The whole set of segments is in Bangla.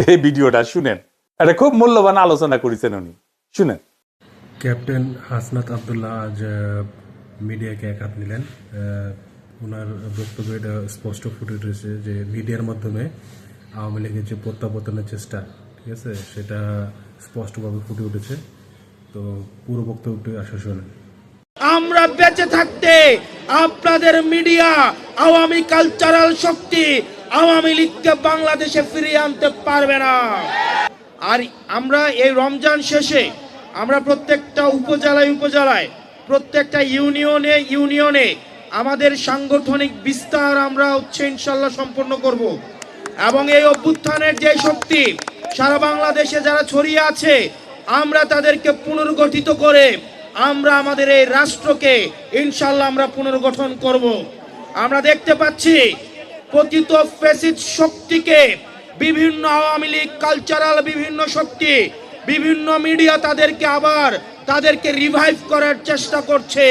এই ভিডিওটা শুনেন, এটা খুব মূল্যবান আলোচনা করেছেন উনি, শুনেন। ক্যাপ্টেন হাসনাত আবদুল্লাহ আজ মিডিয়াকে এক হাত নিলেন। ওনার বক্তব্যে এটা স্পষ্ট ফুটে উঠেছে যে মিডিয়ার মাধ্যমে আওয়ামী লীগের যে প্রত্যাবর্তনের চেষ্টা, ঠিক আছে, সেটা স্পষ্টভাবে ফুটে উঠেছে। তো পুরো বক্তব্যটি আসলে শোনেন। আমরা বেঁচে থাকতে আপনাদের মিডিয়া আওয়ামী কালচারাল শক্তি আওয়ামী লীগকে বাংলাদেশে ফিরিয়ে আনতে পারবে না। আর আমরা এই রমজান শেষে আমরা প্রত্যেকটা উপজেলায় প্রত্যেকটা ইউনিয়নে আমাদের সাংগঠনিক বিস্তার আমরা ইনশাল্লাহ সম্পন্ন করব। এবং এই অভ্যুত্থানের যে শক্তি সারা বাংলাদেশে যারা ছড়িয়ে আছে, আমরা তাদেরকে পুনর্গঠিত করে আমরা আমাদের এই রাষ্ট্রকে ইনশাল্লাহ আমরা পুনর্গঠন করব। আমরা দেখতে পাচ্ছি পতিত ফ্যাসিস্ট শক্তিকে বিভিন্ন আওয়ামী লীগ কালচারাল বিভিন্ন শক্তি বিভিন্ন মিডিয়া তাদেরকে রিভাইভ করার চেষ্টা করছে।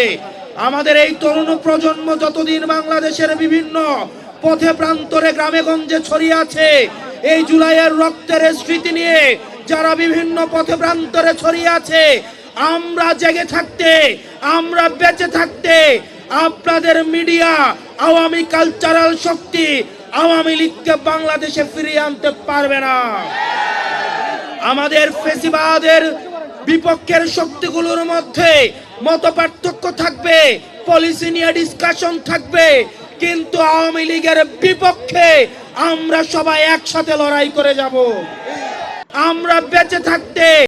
আমাদের এই তরুণ প্রজন্ম যতদিন বাংলাদেশের বিভিন্ন পথে প্রান্তরে গ্রামে গঞ্জে ছড়িয়ে আছে, এই জুলাইয়ের রক্তের স্মৃতি নিয়ে যারা বিভিন্ন পথে প্রান্তরে ছড়িয়ে আছে, আমরা জেগে থাকতে, আমরা বেঁচে থাকতে আপনাদের মিডিয়া আওয়ামী কালচারাল শক্তি আওয়ামী লীগকে বাংলাদেশে ফিরিয়ে আনতে পারবে না। আমাদের ফেসিবাদের বিপক্ষের শক্তিগুলোর মধ্যে মতপার্থক্য থাকবে, পলিসি নিয়ে ডিসকাশন থাকবে, কিন্তু আওয়ামী লীগের বিপক্ষে আমরা সবাই একসাথে লড়াই করে যাব। আমরা বেঁচে থাকতে